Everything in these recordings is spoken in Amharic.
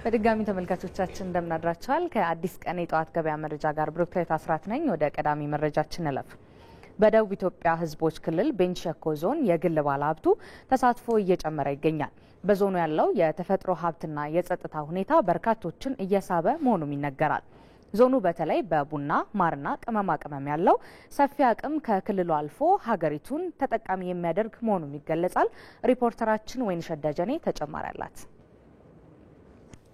በድጋሚ ተመልካቾቻችን እንደምናድራችኋል ከአዲስ ቀን የጧት ገበያ መረጃ ጋር ብሩክታይት አስራት ነኝ። ወደ ቀዳሚ መረጃችን እንለፍ። በደቡብ ኢትዮጵያ ህዝቦች ክልል ቤንች ሸኮ ዞን የግል ባለሀብቱ ተሳትፎ እየጨመረ ይገኛል። በዞኑ ያለው የተፈጥሮ ሀብትና የጸጥታ ሁኔታ በርካቶችን እየሳበ መሆኑም ይነገራል። ዞኑ በተለይ በቡና ማርና ቅመማ ቅመም ያለው ሰፊ አቅም ከክልሉ አልፎ ሀገሪቱን ተጠቃሚ የሚያደርግ መሆኑም ይገለጻል። ሪፖርተራችን ወይንሸት ደጀኔ ተጨማሪ አላት።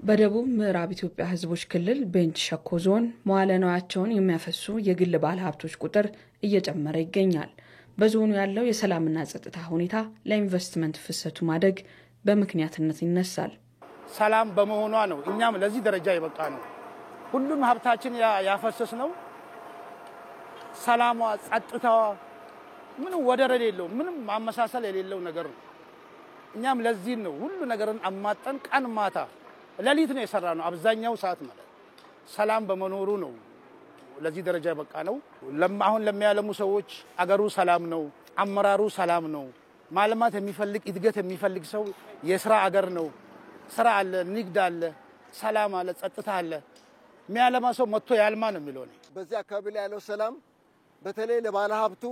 በደቡብ ምዕራብ ኢትዮጵያ ህዝቦች ክልል ቤንች ሸኮ ዞን መዋለ ንዋያቸውን የሚያፈሱ የግል ባለሀብቶች ቁጥር እየጨመረ ይገኛል። በዞኑ ያለው የሰላምና ጸጥታ ሁኔታ ለኢንቨስትመንት ፍሰቱ ማደግ በምክንያትነት ይነሳል። ሰላም በመሆኗ ነው እኛም ለዚህ ደረጃ የበቃ ነው። ሁሉም ሀብታችን ያፈሰስ ነው። ሰላሟ፣ ጸጥታዋ ምንም ወደር የሌለው ምንም ማመሳሰል የሌለው ነገር ነው። እኛም ለዚህ ነው ሁሉ ነገርን አማጠን ቀን ማታ ለሊት ነው የሰራነው። አብዛኛው ሰዓት ማለት ሰላም በመኖሩ ነው ለዚህ ደረጃ የበቃ ነው። አሁን ለሚያለሙ ሰዎች አገሩ ሰላም ነው፣ አመራሩ ሰላም ነው። ማልማት የሚፈልግ እድገት የሚፈልግ ሰው የስራ አገር ነው። ስራ አለ፣ ንግድ አለ፣ ሰላም አለ፣ ጸጥታ አለ። የሚያለማ ሰው መጥቶ ያልማ ነው የሚለው ነው። በዚህ አካባቢ ላይ ያለው ሰላም በተለይ ለባለ ሀብቱ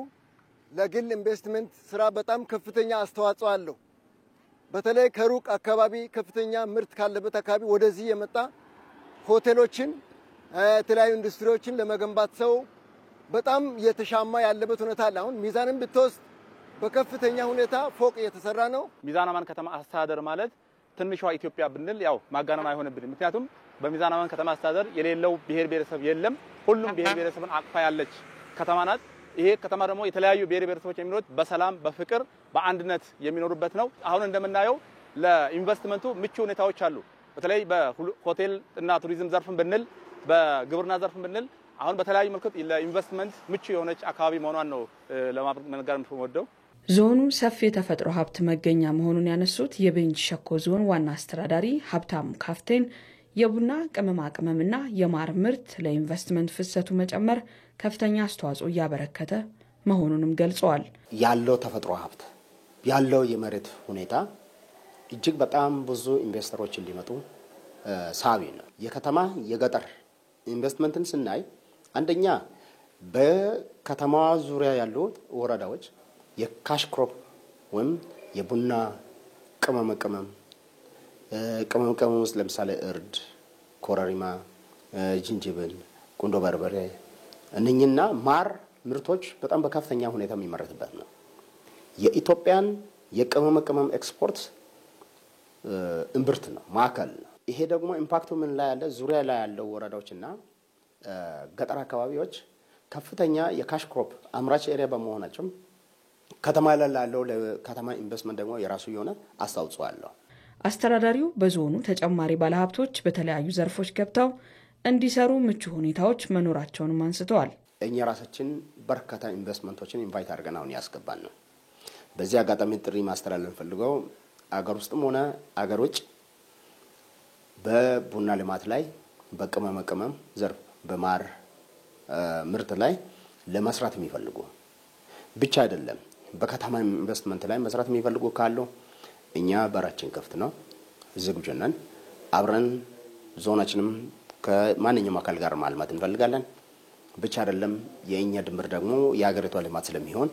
ለግል ኢንቨስትመንት ስራ በጣም ከፍተኛ አስተዋጽኦ አለው። በተለይ ከሩቅ አካባቢ ከፍተኛ ምርት ካለበት አካባቢ ወደዚህ የመጣ ሆቴሎችን የተለያዩ ኢንዱስትሪዎችን ለመገንባት ሰው በጣም የተሻማ ያለበት ሁኔታ አለ። አሁን ሚዛንን ብትወስድ በከፍተኛ ሁኔታ ፎቅ እየተሰራ ነው። ሚዛን አማን ከተማ አስተዳደር ማለት ትንሿ ኢትዮጵያ ብንል ያው ማጋነን አይሆንብንም። ምክንያቱም በሚዛን አማን ከተማ አስተዳደር የሌለው ብሔር ብሔረሰብ የለም። ሁሉም ብሔር ብሔረሰብን አቅፋ ያለች ከተማ ናት። ይሄ ከተማ ደግሞ የተለያዩ ብሔር ብሔረሰቦች የሚኖሩት በሰላም በፍቅር በአንድነት የሚኖሩበት ነው። አሁን እንደምናየው ለኢንቨስትመንቱ ምቹ ሁኔታዎች አሉ። በተለይ በሆቴል እና ቱሪዝም ዘርፍን ብንል በግብርና ዘርፍን ብንል አሁን በተለያዩ መልኩ ለኢንቨስትመንት ምቹ የሆነች አካባቢ መሆኗን ነው ለማድረግ የምወደው። ዞኑ ሰፊ የተፈጥሮ ሀብት መገኛ መሆኑን ያነሱት የቤንች ሸኮ ዞን ዋና አስተዳዳሪ ሀብታሙ ካፍቴን የቡና ቅመማ ቅመምና የማር ምርት ለኢንቨስትመንት ፍሰቱ መጨመር ከፍተኛ አስተዋጽኦ እያበረከተ መሆኑንም ገልጸዋል። ያለው ተፈጥሮ ሀብት ያለው የመሬት ሁኔታ እጅግ በጣም ብዙ ኢንቨስተሮች ሊመጡ ሳቢ ነው። የከተማ የገጠር ኢንቨስትመንትን ስናይ አንደኛ በከተማዋ ዙሪያ ያሉ ወረዳዎች የካሽ ክሮፕ ወይም የቡና ቅመም ውስጥ ለምሳሌ እርድ፣ ኮረሪማ፣ ጅንጅብል፣ ቁንዶ በርበሬ እነኝና ማር ምርቶች በጣም በከፍተኛ ሁኔታ የሚመረትበት ነው። የኢትዮጵያን የቅመም ኤክስፖርት እምብርት ነው፣ ማዕከል ነው። ይሄ ደግሞ ኢምፓክቱ ምን ላይ ያለ ዙሪያ ላይ ያለው ወረዳዎችና ገጠር አካባቢዎች ከፍተኛ የካሽ ክሮፕ አምራች ኤሪያ በመሆናቸው ከተማ ላይ ያለው ለከተማ ኢንቨስትመንት ደግሞ የራሱ የሆነ አስተዋጽኦ አለው። አስተዳዳሪው በዞኑ ተጨማሪ ባለሀብቶች በተለያዩ ዘርፎች ገብተው እንዲሰሩ ምቹ ሁኔታዎች መኖራቸውንም አንስተዋል። እኛ ራሳችን በርካታ ኢንቨስትመንቶችን ኢንቫይት አድርገን አሁን ያስገባን ነው። በዚህ አጋጣሚ ጥሪ ማስተላለፍ ፈልገው አገር ውስጥም ሆነ አገር ውጭ በቡና ልማት ላይ በቅመም ዘርፍ በማር ምርት ላይ ለመስራት የሚፈልጉ ብቻ አይደለም በከተማ ኢንቨስትመንት ላይ መስራት የሚፈልጉ ካሉ እኛ በራችን ክፍት ነው፣ ዝግጁ ነን። አብረን ዞናችንም ከማንኛውም አካል ጋር ማልማት እንፈልጋለን። ብቻ አይደለም የኛ ድምር ደግሞ የሀገሪቷ ልማት ስለሚሆን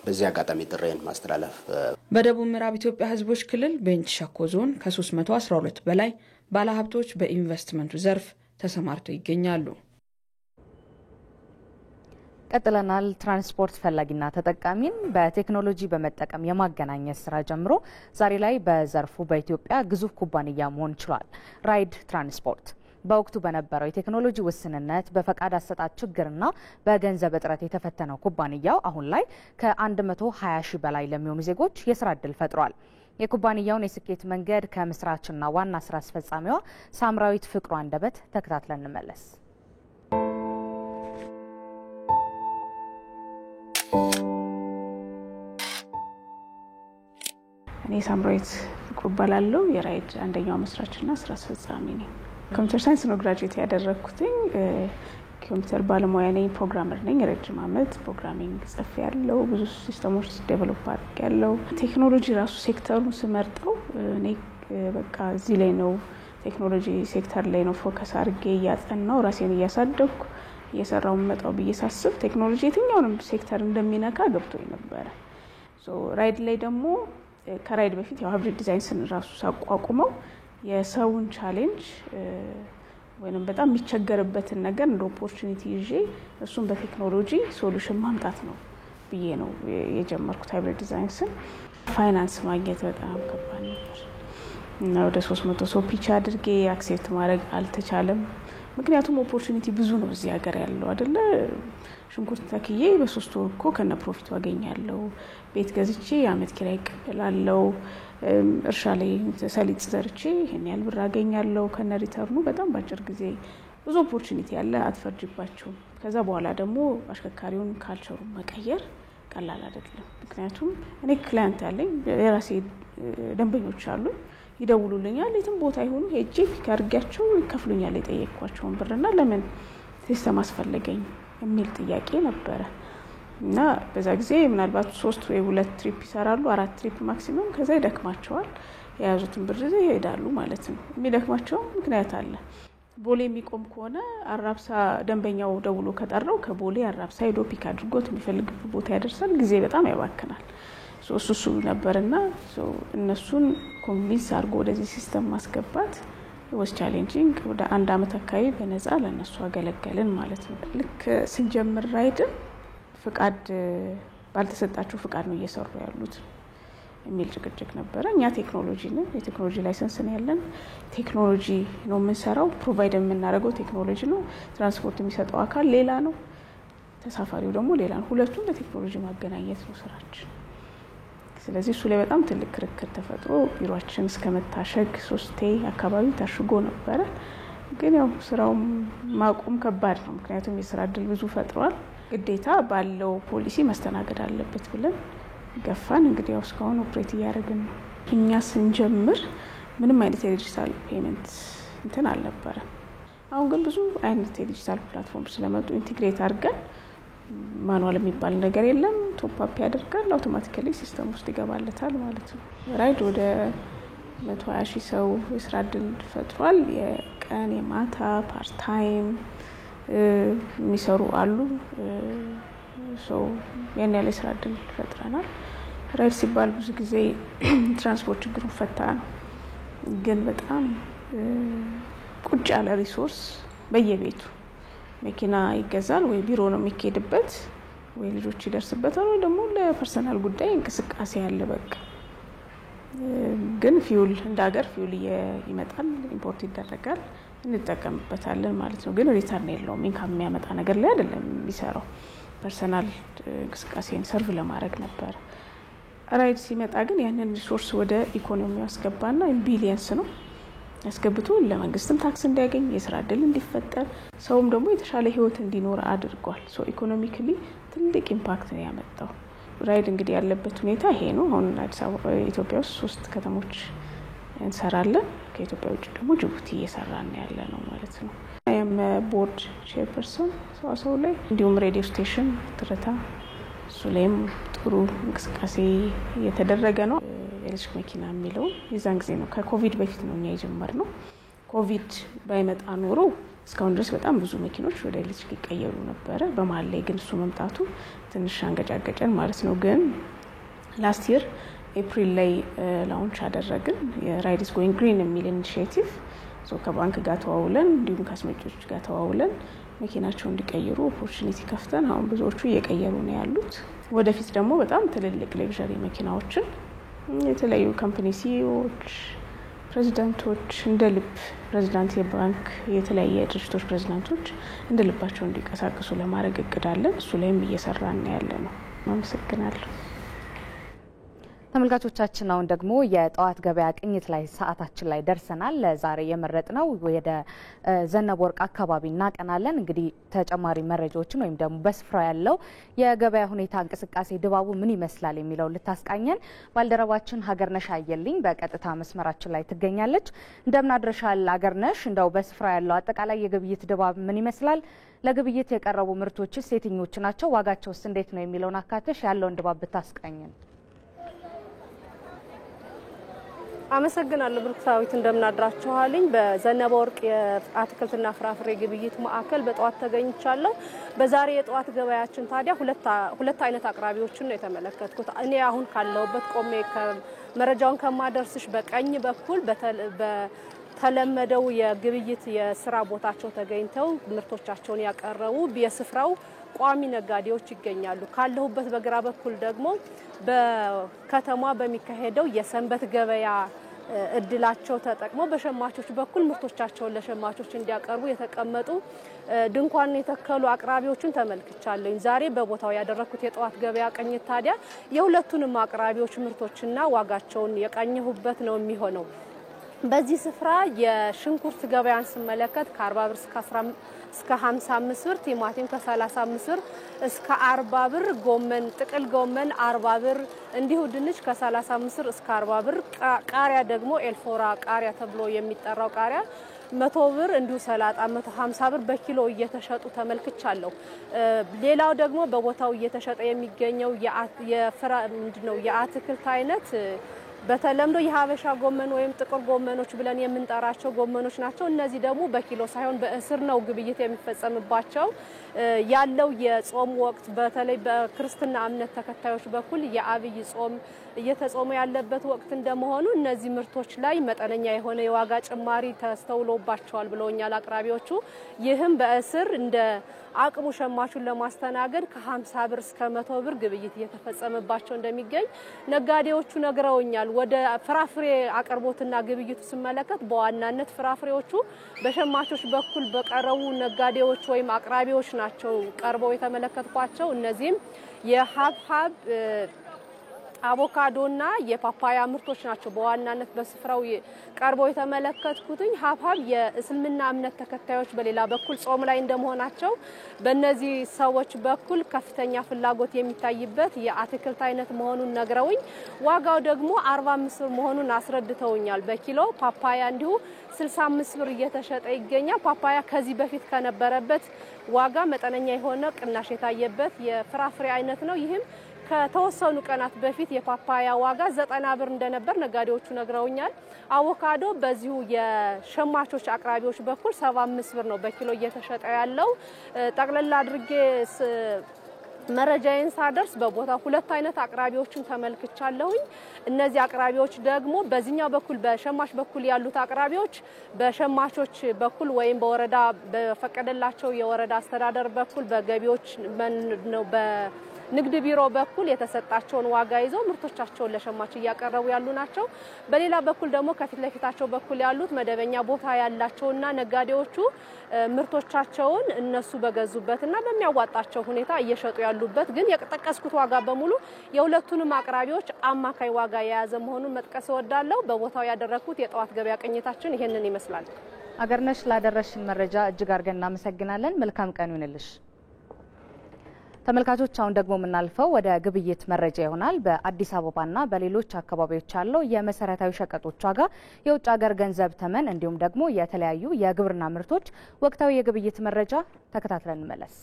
በዚህ አጋጣሚ ጥሬን ማስተላለፍ። በደቡብ ምዕራብ ኢትዮጵያ ህዝቦች ክልል ቤንች ሸኮ ዞን ከ312 በላይ ባለሀብቶች በኢንቨስትመንቱ ዘርፍ ተሰማርተው ይገኛሉ። ቀጥለናል። ትራንስፖርት ፈላጊና ተጠቃሚን በቴክኖሎጂ በመጠቀም የማገናኘት ስራ ጀምሮ ዛሬ ላይ በዘርፉ በኢትዮጵያ ግዙፍ ኩባንያ መሆን ችሏል። ራይድ ትራንስፖርት በወቅቱ በነበረው የቴክኖሎጂ ውስንነት በፈቃድ አሰጣጥ ችግርና በገንዘብ እጥረት የተፈተነው ኩባንያው አሁን ላይ ከ120 ሺህ በላይ ለሚሆኑ ዜጎች የስራ ዕድል ፈጥሯል። የኩባንያውን የስኬት መንገድ ከምስራችና ዋና ስራ አስፈጻሚዋ ሳምራዊት ፍቅሩ አንደበት ተከታትለን እንመለስ። እኔ ሳምራዊት ፍቅሩ እባላለሁ። የራይድ አንደኛው መስራችና ስራ አስፈጻሚ ነኝ። ኮምፒውተር ሳይንስ ነው ግራጁዌት ያደረኩትኝ። ኮምፒውተር ባለሙያ ነኝ፣ ፕሮግራመር ነኝ። ረጅም ዓመት ፕሮግራሚንግ ጽፌያለሁ፣ ብዙ ሲስተሞች ዴቨሎፕ አድርጌያለሁ። ቴክኖሎጂ ራሱ ሴክተሩን ስመርጠው እኔ በቃ እዚህ ላይ ነው ቴክኖሎጂ ሴክተር ላይ ነው ፎከስ አድርጌ እያጠናው ራሴን እያሳደግኩ እየሰራው መጣው ብዬ ሳስብ ቴክኖሎጂ የትኛውንም ሴክተር እንደሚነካ ገብቶኝ ነበር። ራይድ ላይ ደግሞ ከራይድ በፊት ያው ሃይብሪድ ዲዛይን ራሱ ሳቋቁመው የሰውን ቻሌንጅ ወይንም በጣም የሚቸገርበትን ነገር እንደ ኦፖርቹኒቲ ይዤ እሱን በቴክኖሎጂ ሶሉሽን ማምጣት ነው ብዬ ነው የጀመርኩት ሃይብሪድ ዲዛይን። ፋይናንስ ማግኘት በጣም ከባድ ነበር እና ወደ 300 ሰው ፒች አድርጌ አክሴፕት ማድረግ አልተቻለም። ምክንያቱም ኦፖርቹኒቲ ብዙ ነው እዚህ ሀገር ያለው አይደለ። ሽንኩርት ተክዬ በ3 ወር እኮ ከነ ፕሮፊቱ አገኛለሁ። ቤት ገዝቼ የአመት ኪራይ እቀበላለሁ። እርሻ ላይ ሰሊጥ ዘርቼ ይሄን ያህል ብር አገኛለሁ ከነ ሪተርኑ። በጣም ባጭር ጊዜ ብዙ ኦፖርቹኒቲ ያለ አትፈርጅባቸው። ከዛ በኋላ ደግሞ አሽከርካሪውን ካልቸሩን መቀየር ቀላል አይደለም። ምክንያቱም እኔ ክላይንት አለኝ፣ የራሴ ደንበኞች አሉ፣ ይደውሉልኛል። የትም ቦታ ይሁኑ ሄጄ ፒክ አድርጊያቸው ይከፍሉኛል የጠየቅኳቸውን ብርና ለምን ሲስተም አስፈለገኝ የሚል ጥያቄ ነበረ። እና በዛ ጊዜ ምናልባት 3 ወይ 2 ትሪፕ ይሰራሉ፣ 4 ትሪፕ ማክሲመም። ከዛ ይደክማቸዋል፣ የያዙትን ብር ይዘው ይሄዳሉ ማለት ነው። የሚደክማቸው ምክንያት አለ። ቦሌ የሚቆም ከሆነ አራብሳ ደንበኛው ደውሎ ከጠራው ከቦሌ አራብሳ ሄዶ ፒክ አድርጎት የሚፈልግበት ቦታ ያደርሳል። ጊዜ በጣም ያባክናል። እሱ ነበርና እነሱን ኮንቪንስ አድርጎ ወደዚህ ሲስተም ማስገባት ወስ ቻሌንጂንግ። ወደ 1 አመት አካባቢ በነፃ ለነሱ አገለገልን ማለት ነው። ልክ ስንጀምር ራይድን ፍቃድ ባልተሰጣቸው ፍቃድ ነው እየሰሩ ያሉት የሚል ጭቅጭቅ ነበረ። እኛ ቴክኖሎጂ ነን፣ የቴክኖሎጂ ላይሰንስ ነው ያለን፣ ቴክኖሎጂ ነው የምንሰራው፣ ፕሮቫይድ የምናደርገው ቴክኖሎጂ ነው። ትራንስፖርት የሚሰጠው አካል ሌላ ነው፣ ተሳፋሪው ደግሞ ሌላ ነው። ሁለቱም በቴክኖሎጂ ማገናኘት ነው ስራችን። ስለዚህ እሱ ላይ በጣም ትልቅ ክርክር ተፈጥሮ ቢሮአችን እስከመታሸግ 3 አካባቢ ታሽጎ ነበረ። ግን ያው ስራው ማቆም ከባድ ነው፣ ምክንያቱም የስራ እድል ብዙ ፈጥሯል። ግዴታ ባለው ፖሊሲ መስተናገድ አለበት ብለን ገፋን። እንግዲህ ያው እስካሁን ኦፕሬት እያደረግን ነው። እኛ ስንጀምር ምንም አይነት የዲጂታል ፔመንት እንትን አልነበረም። አሁን ግን ብዙ አይነት የዲጂታል ፕላትፎርም ስለመጡ ኢንቲግሬት አድርገን ማኑዋል የሚባል ነገር የለም። ቶፕ አፕ ያደርጋል፣ አውቶማቲካሊ ሲስተም ውስጥ ይገባለታል ማለት ነው። ራይድ ወደ 120,000 ሰው የስራ እድል ፈጥሯል። የቀን የማታ ፓርት ታይም የሚሰሩ አሉ። ያን ያለ የስራ እድል ፈጥረናል። ራይድ ሲባል ብዙ ጊዜ ትራንስፖርት ችግሩ ፈታ ነው፣ ግን በጣም ቁጭ ያለ ሪሶርስ በየቤቱ መኪና ይገዛል፣ ወይ ቢሮ ነው የሚሄድበት፣ ወይ ልጆች ይደርስበታል፣ ወይ ደግሞ ለፐርሰናል ጉዳይ እንቅስቃሴ ያለ በቃ። ግን ፊውል እንደ ሀገር ፊውል ይመጣል፣ ኢምፖርት ይደረጋል፣ እንጠቀምበታለን ማለት ነው። ግን ሪተርን የለውም። ኢንካም የሚያመጣ ነገር ላይ አይደለም የሚሰራው። ፐርሰናል እንቅስቃሴን ሰርቭ ለማድረግ ነበር። ራይድ ሲመጣ ግን ያንን ሪሶርስ ወደ ኢኮኖሚው አስገባና ቢሊየንስ ነው ያስገብቶ ለመንግስትም ታክስ እንዲያገኝ፣ የስራ እድል እንዲፈጠር፣ ሰውም ደግሞ የተሻለ ህይወት እንዲኖር አድርጓል። ኢኮኖሚካሊ ትልቅ ኢምፓክት ነው ያመጣው። ራይድ እንግዲህ ያለበት ሁኔታ ይሄ ነው። አሁን አዲስ አበባ ኢትዮጵያ ውስጥ 3 ከተሞች እንሰራለን። ከኢትዮጵያ ውጭ ደግሞ ጅቡቲ እየሰራን ያለ ነው ማለት ነው። አም ቦርድ ቼርፐርሰን ሰው ላይ እንዲሁም ሬዲዮ ስቴሽን ትርታ እሱ ላይም ጥሩ እንቅስቃሴ እየተደረገ ነው። ኤሌክትሪክ መኪና የሚለው የዛን ጊዜ ነው፣ ከኮቪድ በፊት ነው እኛ የጀመርነው። ኮቪድ ባይመጣ ኖሮ እስካሁን ድረስ በጣም ብዙ መኪኖች ወደ ኤሌክትሪክ ይቀየሩ ነበረ። በመሀል ላይ ግን እሱ መምጣቱ ትንሽ አንገጫገጨን ማለት ነው። ግን ላስት ይር ኤፕሪል ላይ ላውንች አደረግን የራይድ ኢዝ ጎይንግ ግሪን የሚል ኢኒሺዬቲቭ። ከባንክ ጋር ተዋውለን እንዲሁም ከአስመጪዎች ጋር ተዋውለን መኪናቸው እንዲቀይሩ ኦፖርቹኒቲ ከፍተን አሁን ብዙዎቹ እየቀየሩ ነው ያሉት። ወደፊት ደግሞ በጣም ትልልቅ ሌክዠሪ መኪናዎችን የተለያዩ ካምፓኒ ሲኢኦዎች፣ ፕሬዚዳንቶች እንደ ልብ ፕሬዚዳንት የባንክ የተለያየ ድርጅቶች ፕሬዚዳንቶች እንደ ልባቸው እንዲንቀሳቀሱ ለማድረግ እቅዳለን። እሱ ላይም እየሰራን ያለ ነው። አመሰግናለሁ። ተመልካቾቻችን አሁን ደግሞ የጠዋት ገበያ ቅኝት ላይ ሰዓታችን ላይ ደርሰናል። ለዛሬ የመረጥነው ወደ ዘነበ ወርቅ አካባቢ እናቀናለን። እንግዲህ ተጨማሪ መረጃዎችን ወይም ደግሞ በስፍራው ያለው የገበያ ሁኔታ እንቅስቃሴ ድባቡ ምን ይመስላል የሚለው ልታስቃኘን ባልደረባችን ሀገርነሽ አየልኝ በቀጥታ መስመራችን ላይ ትገኛለች። እንደምን አድረሻል ሀገርነሽ? እንደው በስፍራው ያለው አጠቃላይ የግብይት ድባብ ምን ይመስላል? ለግብይት የቀረቡ ምርቶችስ የትኞቹ ናቸው? ዋጋቸውስ እንዴት ነው የሚለውን አካተሽ ያለውን ድባብ ብታስቃኘን። አመሰግናለሁ ብሩክታዊት እንደምናድራችኋልኝ በዘነበ ወርቅ የአትክልትና ፍራፍሬ ግብይት ማዕከል በጠዋት ተገኝቻለሁ። በዛሬ የጠዋት ገበያችን ታዲያ ሁለት አይነት አቅራቢዎችን ነው የተመለከትኩት። እኔ አሁን ካለውበት ቆሜ መረጃውን ከማደርስሽ በቀኝ በኩል በተለመደው የግብይት የስራ ቦታቸው ተገኝተው ምርቶቻቸውን ያቀረቡ የስፍራው ቋሚ ነጋዴዎች ይገኛሉ። ካለሁበት በግራ በኩል ደግሞ በከተማ በሚካሄደው የሰንበት ገበያ እድላቸው ተጠቅመው በሸማቾች በኩል ምርቶቻቸውን ለሸማቾች እንዲያቀርቡ የተቀመጡ ድንኳን የተከሉ አቅራቢዎችን ተመልክቻለሁ። ዛሬ በቦታው ያደረኩት የጠዋት ገበያ ቅኝት ታዲያ የሁለቱንም አቅራቢዎች ምርቶችና ዋጋቸውን የቃኘሁበት ነው የሚሆነው። በዚህ ስፍራ የሽንኩርት ገበያን ስመለከት ከ40 ብር እስከ 55 ብር፣ ቲማቲም ከ35 ብር እስከ 40 ብር፣ ጎመን ጥቅል ጎመን 40 ብር፣ እንዲሁ ድንች ከ35 ብር እስከ 40 ብር፣ ቃሪያ ደግሞ ኤልፎራ ቃሪያ ተብሎ የሚጠራው ቃሪያ 100 ብር፣ እንዲሁ ሰላጣ 150 ብር በኪሎ እየተሸጡ ተመልክቻለሁ። ሌላው ደግሞ በቦታው እየተሸጠ የሚገኘው የአትክልት አይነት በተለምዶ የሀበሻ ጎመን ወይም ጥቁር ጎመኖች ብለን የምንጠራቸው ጎመኖች ናቸው። እነዚህ ደግሞ በኪሎ ሳይሆን በእስር ነው ግብይት የሚፈጸምባቸው። ያለው የጾም ወቅት በተለይ በክርስትና እምነት ተከታዮች በኩል የአብይ ጾም እየተጾመ ያለበት ወቅት እንደመሆኑ እነዚህ ምርቶች ላይ መጠነኛ የሆነ የዋጋ ጭማሪ ተስተውሎባቸዋል ብለውኛል አቅራቢዎቹ። ይህም በእስር እንደ አቅሙ ሸማቹን ለማስተናገድ ከ50 ብር እስከ 100 ብር ግብይት እየተፈጸመባቸው እንደሚገኝ ነጋዴዎቹ ነግረውኛል። ወደ ፍራፍሬ አቅርቦትና ግብይቱ ስመለከት በዋናነት ፍራፍሬዎቹ በሸማቾች በኩል በቀረቡ ነጋዴዎች ወይም አቅራቢዎች ናቸው ቀርበው የተመለከትኳቸው። እነዚህም የሀብሀብ አቮካዶና የፓፓያ ምርቶች ናቸው በዋናነት በስፍራው ቀርበው የተመለከትኩትኝ። ሀብሀብ የእስልምና እምነት ተከታዮች በሌላ በኩል ጾም ላይ እንደመሆናቸው በእነዚህ ሰዎች በኩል ከፍተኛ ፍላጎት የሚታይበት የአትክልት አይነት መሆኑን ነግረውኝ ዋጋው ደግሞ 45 ብር መሆኑን አስረድተውኛል በኪሎ። ፓፓያ እንዲሁ 65 ብር እየተሸጠ ይገኛል። ፓፓያ ከዚህ በፊት ከነበረበት ዋጋ መጠነኛ የሆነ ቅናሽ የታየበት የፍራፍሬ አይነት ነው። ይህም ከተወሰኑ ቀናት በፊት የፓፓያ ዋጋ 90 ብር እንደነበር ነጋዴዎቹ ነግረውኛል። አቮካዶ በዚሁ የሸማቾች አቅራቢዎች በኩል 75 ብር ነው በኪሎ እየተሸጠ ያለው። ጠቅለል አድርጌ መረጃዬን ሳደርስ በቦታው ሁለት አይነት አቅራቢዎችን ተመልክቻለሁኝ። እነዚህ አቅራቢዎች ደግሞ በዚህኛው በኩል በሸማች በኩል ያሉት አቅራቢዎች በሸማቾች በኩል ወይም በወረዳ በፈቀደላቸው የወረዳ አስተዳደር በኩል በገቢዎች ነው ንግድ ቢሮ በኩል የተሰጣቸውን ዋጋ ይዘው ምርቶቻቸውን ለሸማች እያቀረቡ ያሉ ናቸው። በሌላ በኩል ደግሞ ከፊት ለፊታቸው በኩል ያሉት መደበኛ ቦታ ያላቸውና ነጋዴዎቹ ምርቶቻቸውን እነሱ በገዙበትና በሚያዋጣቸው ሁኔታ እየሸጡ ያሉበት ግን የጠቀስኩት ዋጋ በሙሉ የሁለቱንም አቅራቢዎች አማካይ ዋጋ የያዘ መሆኑን መጥቀስ እወዳለሁ። በቦታው ያደረኩት የጠዋት ገበያ ቅኝታችን ይሄንን ይመስላል። አገርነሽ ላደረሽን መረጃ እጅግ አድርገን እናመሰግናለን። መልካም ቀን ይሁንልሽ። ተመልካቾች አሁን ደግሞ የምናልፈው ወደ ግብይት መረጃ ይሆናል። በአዲስ አበባና በሌሎች አካባቢዎች ያለው የመሰረታዊ ሸቀጦች ዋጋ፣ የውጭ ሀገር ገንዘብ ተመን እንዲሁም ደግሞ የተለያዩ የግብርና ምርቶች ወቅታዊ የግብይት መረጃ ተከታትለን እንመለስ።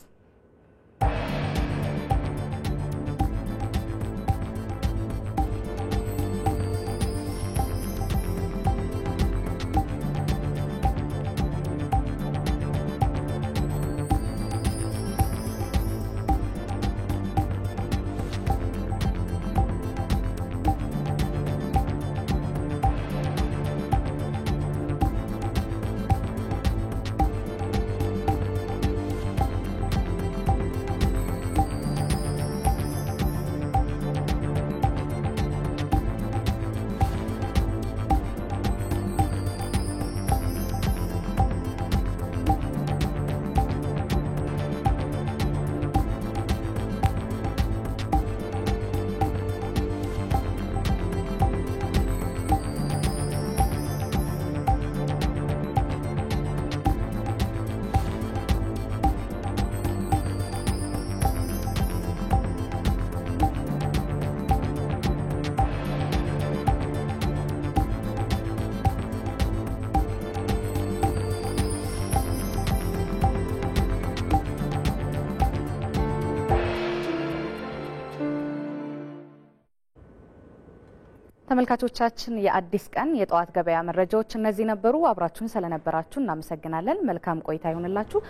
ተመልካቾቻችን የአዲስ ቀን የጠዋት ገበያ መረጃዎች እነዚህ ነበሩ። አብራችሁን ስለነበራችሁ እናመሰግናለን። መልካም ቆይታ ይሁንላችሁ።